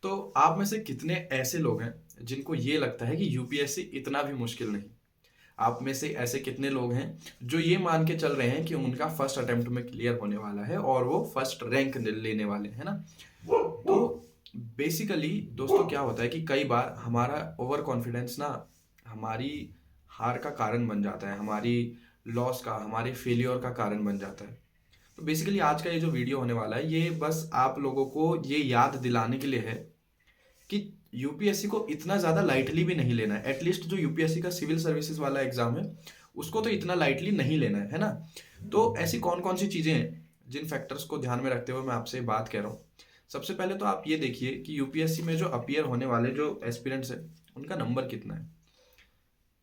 तो आप में से कितने ऐसे लोग हैं जिनको ये लगता है कि यूपीएससी इतना भी मुश्किल नहीं? आप में से ऐसे कितने लोग हैं जो ये मान के चल रहे हैं कि उनका फर्स्ट अटेम्प्ट में क्लियर होने वाला है और वो फर्स्ट रैंक लेने वाले हैं ना? तो बेसिकली दोस्तों क्या होता है कि कई बार हमारा ओवर कॉन्फिडेंस ना हमारी हार का कारण बन जाता है, हमारी लॉस का, हमारे फेलियर का कारण बन जाता है। तो बेसिकली आज का ये जो वीडियो होने वाला है ये बस आप लोगों को ये याद दिलाने के लिए है कि यूपीएससी को इतना ज़्यादा लाइटली भी नहीं लेना है। एटलीस्ट जो यूपीएससी का सिविल सर्विसेज वाला एग्जाम है उसको तो इतना लाइटली नहीं लेना है ना? तो ऐसी कौन कौन सी चीज़ें हैं जिन फैक्टर्स को ध्यान में रखते हुए मैं आपसे बात कह रहा हूँ। सबसे पहले तो आप ये देखिए कि यूपीएससी में जो अपीयर होने वाले जो एस्पिरेंट्स हैं उनका नंबर कितना है।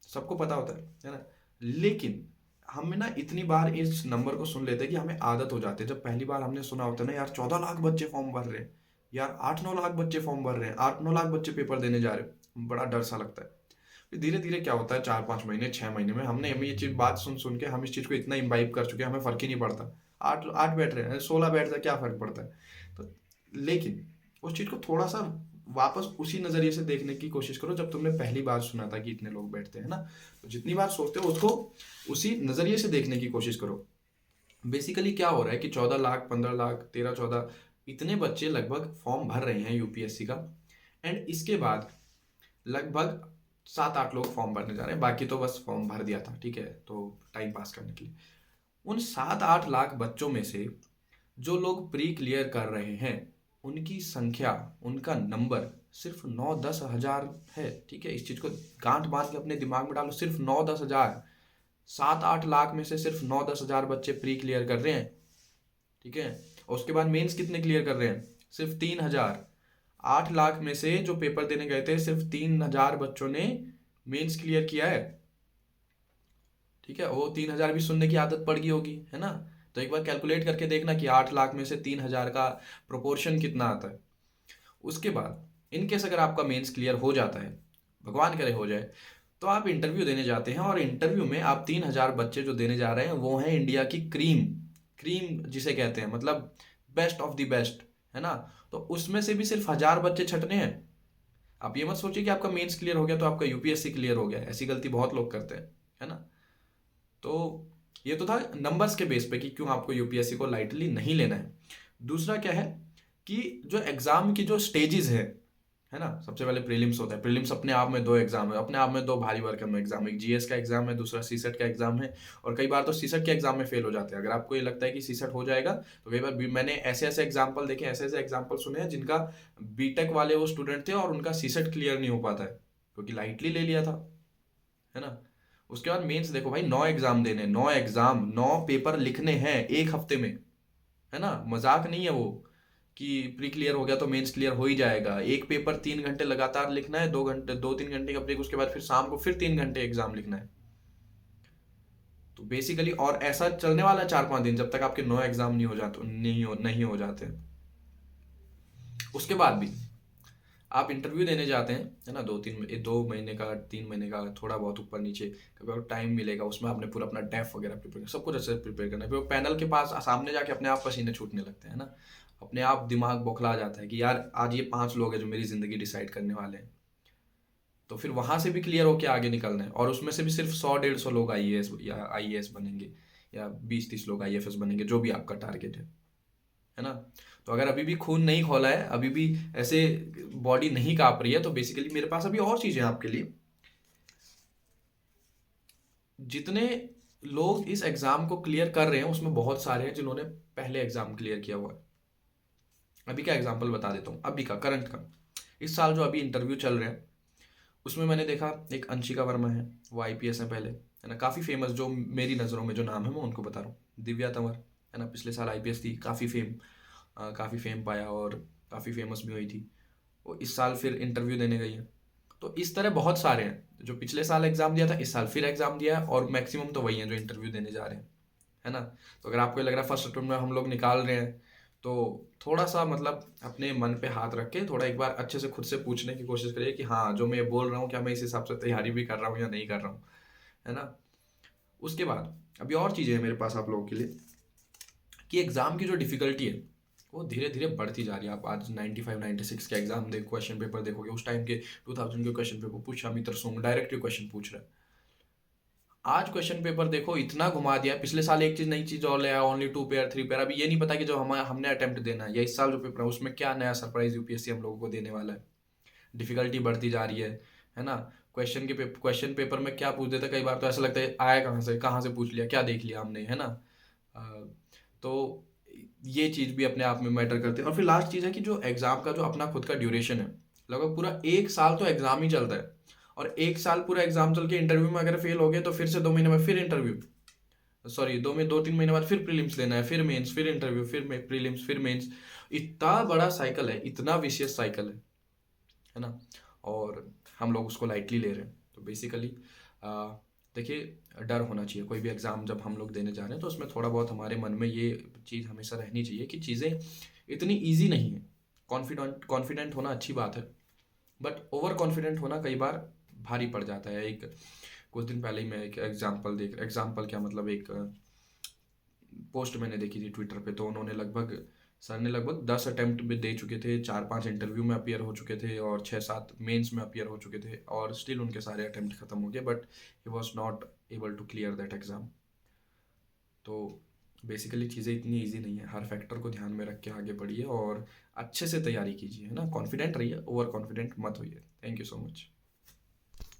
सबको पता होता है ना? लेकिन हम ना इतनी बार इस नंबर को सुन लेते हैं कि हमें आदत हो जाती है। जब पहली बार हमने सुना होता है ना, यार 14 लाख बच्चे फॉर्म भर रहे हैं, यार 8-9 लाख बच्चे फॉर्म भर रहे हैं, 8-9 लाख बच्चे पेपर देने जा रहे हैं, बड़ा डर सा लगता है। फिर धीरे धीरे क्या होता है, 4-5 महीने 6 महीने में हमें ये चीज बात सुन सुन के हम इस चीज को इतना इम्बाइब कर चुके हैं, हमें फर्क ही नहीं पड़ता। आठ आठ बैठ रहे हैं, 16 बैठ रहे, क्या फर्क पड़ता है? तो लेकिन उस चीज को थोड़ा सा वापस उसी नजरिए से देखने की कोशिश करो जब तुमने पहली बार सुना था कि इतने लोग बैठते हैं ना। तो जितनी बार सोचते हो उसको उसी नजरिए से देखने की कोशिश करो। बेसिकली क्या हो रहा है कि 14 लाख, 15 लाख, 13-14 इतने बच्चे लगभग फॉर्म भर रहे हैं यूपीएससी का। एंड इसके बाद लगभग 7-8 लोग फॉर्म भरने जा रहे हैं, बाकी तो बस फॉर्म भर दिया था, ठीक है, तो टाइम पास करने के लिए। उन 7-8 लाख बच्चों में से जो लोग प्री क्लियर कर रहे हैं उनकी संख्या, उनका नंबर सिर्फ 9-10 हज़ार है, ठीक है। इस चीज को गांठ बांध के अपने दिमाग में डालो, सिर्फ 9-10 हज़ार। 7-8 लाख में से सिर्फ 9-10 हज़ार बच्चे प्री क्लियर कर रहे हैं, ठीक है। और उसके बाद मेंस कितने क्लियर कर रहे हैं? सिर्फ 3 हज़ार। 8 लाख में से जो पेपर देने गए थे सिर्फ 3 हज़ार बच्चों ने मेंस क्लियर किया है, ठीक है। वो 3 हज़ार भी सुनने की आदत पड़ गई होगी, है ना? तो एक बार कैलकुलेट करके देखना कि 8 लाख में से 3 हज़ार का प्रोपोर्शन कितना आता है। उसके बाद इनकेस अगर आपका मेंस क्लियर हो जाता है, भगवान करे हो जाए, तो आप इंटरव्यू देने जाते हैं और इंटरव्यू में आप 3 हज़ार बच्चे जो देने जा रहे हैं वो हैं इंडिया की क्रीम। क्रीम जिसे कहते हैं, मतलब बेस्ट ऑफ द बेस्ट, है ना? तो उसमें से भी सिर्फ 1,000 बच्चे छटने हैं। आप ये मत सोचिए कि आपका मेंस क्लियर हो गया तो आपका यूपीएससी क्लियर हो गया। ऐसी गलती बहुत लोग करते हैं, है ना? तो ये तो था नंबर्स के बेस पे कि क्यों आपको यूपीएससी को लाइटली नहीं लेना है। दूसरा क्या है कि जो एग्जाम की जो स्टेजेस है ना? सबसे पहले प्रीलिम्स होता है। प्रीलिम्स अपने आप में दो एग्जाम है, अपने आप में दो भारी भरकम एग्जाम है। एक जीएस का एग्जाम है, दूसरा सीसेट का एग्जाम है। और कई बार तो सीसेट के एग्जाम में फेल हो जाते हैं। अगर आपको ये लगता है कि सीसेट हो जाएगा तो कई बार मैंने ऐसे ऐसे एग्जाम्पल देखे, ऐसे ऐसे एग्जाम्पल सुने हैं जिनका बीटेक वाले वो स्टूडेंट थे और उनका सीसेट क्लियर नहीं हो पाता है क्योंकि लाइटली ले लिया था, है ना? उसके बाद मेंस देखो भाई, 9 एग्जाम देने, 9 एग्जाम, 9 पेपर लिखने हैं एक हफ्ते में, है ना? मजाक नहीं है वो कि प्री क्लियर हो गया तो मेंस क्लियर हो ही जाएगा। एक पेपर 3 घंटे लगातार लिखना है, 2 घंटे, 2-3 घंटे का ब्रेक, उसके बाद फिर शाम को फिर 3 घंटे एग्जाम लिखना है। तो बेसिकली और ऐसा चलने वाला है 4-5 दिन जब तक आपके 9 एग्जाम नहीं हो जाते। उसके बाद भी आप इंटरव्यू देने जाते हैं, है ना? 2 महीने का, 3 महीने का, थोड़ा बहुत ऊपर नीचे कभी आपको टाइम मिलेगा, उसमें आपने पूरा अपना डेफ वगैरह प्रिपेयर, सब कुछ अच्छे से प्रिपेयर करना है। फिर पैनल के पास सामने जाके अपने आप पसीने छूटने लगते हैं ना, अपने आप दिमाग बौखला जाता है कि यार आज ये 5 लोग हैं जो मेरी ज़िंदगी डिसाइड करने वाले हैं। तो फिर वहां से भी क्लियर होके आगे निकलना है और उसमें से भी सिर्फ 100-150 लोग आईएएस या आईएएस बनेंगे, या 20-30 लोग आईएफएस बनेंगे, जो भी आपका टारगेट है ना? तो अगर अभी भी खून नहीं खोला है, अभी भी ऐसे बॉडी नहीं कांप रही है, तो बेसिकली मेरे पास अभी और चीजें हैं आपके लिए। जितने लोग इस एग्जाम को क्लियर कर रहे हैं उसमें बहुत सारे हैं जिन्होंने पहले एग्जाम क्लियर किया हुआ है। अभी का एग्जाम्पल बता देता हूँ, अभी का करंट का। इस साल जो अभी इंटरव्यू चल रहे हैं उसमें मैंने देखा एक अंशिका वर्मा है, वो आईपीएस है पहले, है ना? काफ़ी फेमस, जो मेरी नज़रों में जो नाम है मैं उनको बता रहा हूँ। दिव्या तंवर, है ना? पिछले साल आईपीएस थी, काफ़ी फेम पाया और काफ़ी फेमस भी हुई थी। वो इस साल फिर इंटरव्यू देने गई है। तो इस तरह बहुत सारे हैं जो पिछले साल एग्जाम दिया था, इस साल फिर एग्जाम दिया है, और मैक्सिमम तो वही हैं जो इंटरव्यू देने जा रहे हैं, है ना? तो अगर आपको लग रहा है फर्स्ट अटेम्प्ट में हम लोग निकाल रहे हैं, तो थोड़ा सा मतलब अपने मन पे हाथ रख के थोड़ा एक बार अच्छे से खुद से पूछने की कोशिश करिए कि हाँ, जो मैं बोल रहा हूँ क्या मैं इस हिसाब से तैयारी भी कर रहा हूँ या नहीं कर रहा हूँ, है ना? उसके बाद अभी और चीज़ें हैं मेरे पास आप लोगों के लिए कि एग्ज़ाम की जो डिफ़िकल्टी है, वो धीरे धीरे बढ़ती जा रही है। आप आज 95 96 के एग्जाम देखो, क्वेश्चन पेपर देखोगे, उस टाइम के 2000 के क्वेश्चन पेपर पुष्यमित्र सुंग डायरेक्ट क्वेश्चन पूछ रहा है। आज क्वेश्चन पेपर देखो इतना घुमा दिया है। पिछले साल एक चीज नई चीज और ले आया, ओनली 2 पेयर 3 पेयर। अभी ये नहीं पता कि जो हमने अटेम्प्ट देना है या इस साल जो पेपर है उसमें क्या नया सरप्राइज यूपीएससी हम लोगों को देने वाला है। डिफिकल्टी बढ़ती जा रही है ना। क्वेश्चन पेपर में क्या पूछ देता है, कई बार तो ऐसा लगता है आया कहाँ से पूछ लिया, क्या देख लिया हमने, है ना। अ, तो ये चीज़ भी अपने आप में मैटर करती है। और फिर लास्ट चीज़ है कि जो एग्ज़ाम का जो अपना खुद का ड्यूरेशन है, लगभग पूरा 1 साल तो एग्ज़ाम ही चलता है। और 1 साल पूरा एग्ज़ाम चल के इंटरव्यू में अगर फेल हो गए तो फिर से 2 महीने में फिर इंटरव्यू, सॉरी 2-3 महीने बाद फिर प्रीलिम्स लेना है, फिर मेंस, फिर इंटरव्यू, फिर प्रीलिम्स, फिर मेंस। इतना बड़ा साइकिल है, इतना विशियस साइकिल है ना। और हम लोग उसको लाइटली ले रहे हैं। तो बेसिकली देखिए, डर होना चाहिए कोई भी एग्ज़ाम जब हम लोग देने जा रहे हैं, तो उसमें थोड़ा बहुत हमारे मन में ये चीज़ हमेशा रहनी चाहिए कि चीज़ें इतनी ईजी नहीं है। कॉन्फिडेंट होना अच्छी बात है, बट ओवर कॉन्फिडेंट होना कई बार भारी पड़ जाता है। एक कुछ दिन पहले ही मैं एक एग्जाम्पल क्या मतलब, एक पोस्ट मैंने देखी थी ट्विटर पे। तो उन्होंने सर ने लगभग 10 अटेम्प्ट में दे चुके थे, 4-5 इंटरव्यू में अपीयर हो चुके थे और 6-7 मेंस में अपीयर हो चुके थे, और स्टिल उनके सारे अटेम्प्ट खत्म हो गए, but he was not able to clear that exam. तो बेसिकली चीज़ें इतनी ईजी नहीं है। हर फैक्टर को ध्यान में रख के आगे बढ़िए और अच्छे से तैयारी कीजिए, है ना। कॉन्फिडेंट रहिए, ओवर कॉन्फिडेंट मत होइए। Thank you so much.